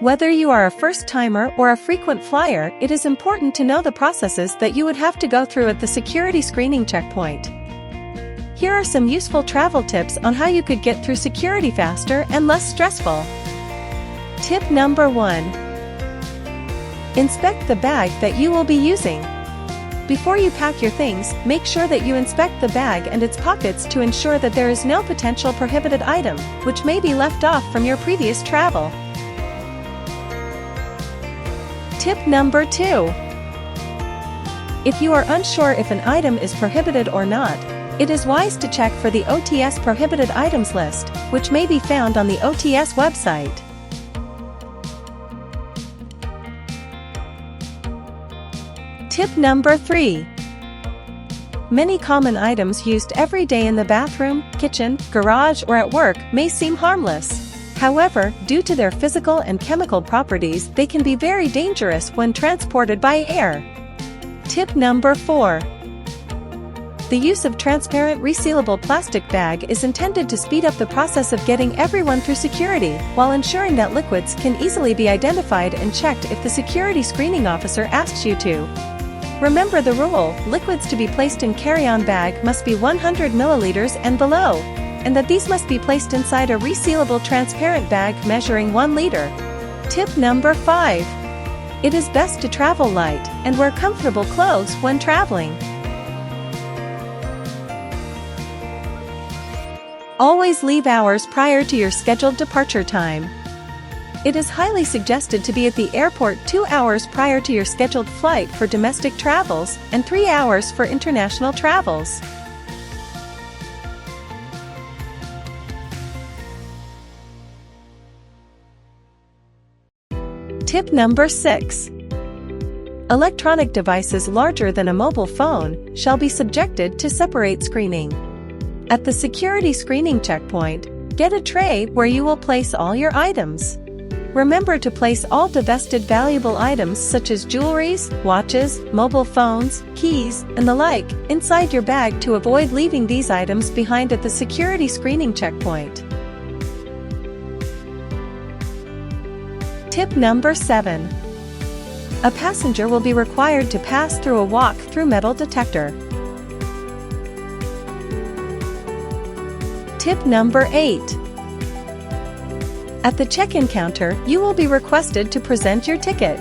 Whether you are a first-timer or a frequent flyer, it is important to know the processes that you would have to go through at the security screening checkpoint. Here are some useful travel tips on how you could get through security faster and less stressful. Tip number 1. Inspect the bag that you will be using. Before you pack your things, make sure that you inspect the bag and its pockets to ensure that there is no potential prohibited item, which may be left off from your previous travel. Tip number 2. If you are unsure if an item is prohibited or not, it is wise to check for the OTS prohibited items list, which may be found on the OTS website. Tip number 3. Many common items used every day in the bathroom, kitchen, garage, or at work may seem harmless. However, due to their physical and chemical properties, they can be very dangerous when transported by air. Tip number 4. The use of transparent resealable plastic bag is intended to speed up the process of getting everyone through security, while ensuring that liquids can easily be identified and checked if the security screening officer asks you to. Remember the rule: liquids to be placed in carry-on bag must be 100 milliliters and below, and that these must be placed inside a resealable transparent bag measuring 1 liter. Tip number 5. It is best to travel light and wear comfortable clothes when traveling. Always leave hours prior to your scheduled departure time. It is highly suggested to be at the airport 2 hours prior to your scheduled flight for domestic travels and 3 hours for international travels. Tip number 6. Electronic devices larger than a mobile phone shall be subjected to separate screening. At the security screening checkpoint, get a tray where you will place all your items. Remember to place all divested valuable items such as jewelries, watches, mobile phones, keys, and the like inside your bag to avoid leaving these items behind at the security screening checkpoint. Tip number 7. A passenger will be required to pass through a walk-through metal detector. Tip number 8. At the check-in counter, you will be requested to present your ticket.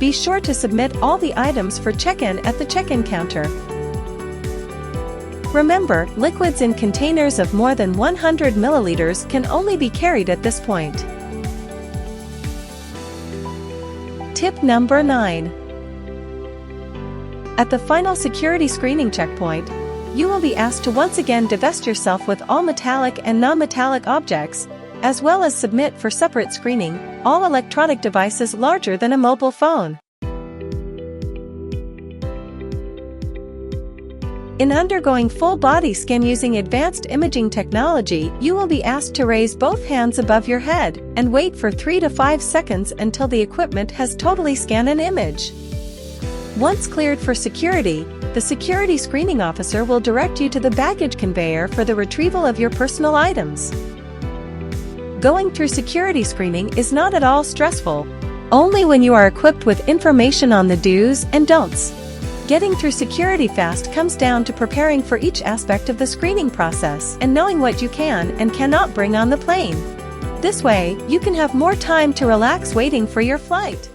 Be sure to submit all the items for check-in at the check-in counter. Remember, liquids in containers of more than 100 milliliters can only be carried at this point. Tip number 9. At the final security screening checkpoint, you will be asked to once again divest yourself with all metallic and non-metallic objects, as well as submit for separate screening all electronic devices larger than a mobile phone. In undergoing full-body scan using advanced imaging technology, you will be asked to raise both hands above your head and wait for 3 to 5 seconds until the equipment has totally scanned an image. Once cleared for security, the security screening officer will direct you to the baggage conveyor for the retrieval of your personal items. Going through security screening is not at all stressful, only when you are equipped with information on the do's and don'ts. Getting through security fast comes down to preparing for each aspect of the screening process and knowing what you can and cannot bring on the plane. This way, you can have more time to relax waiting for your flight.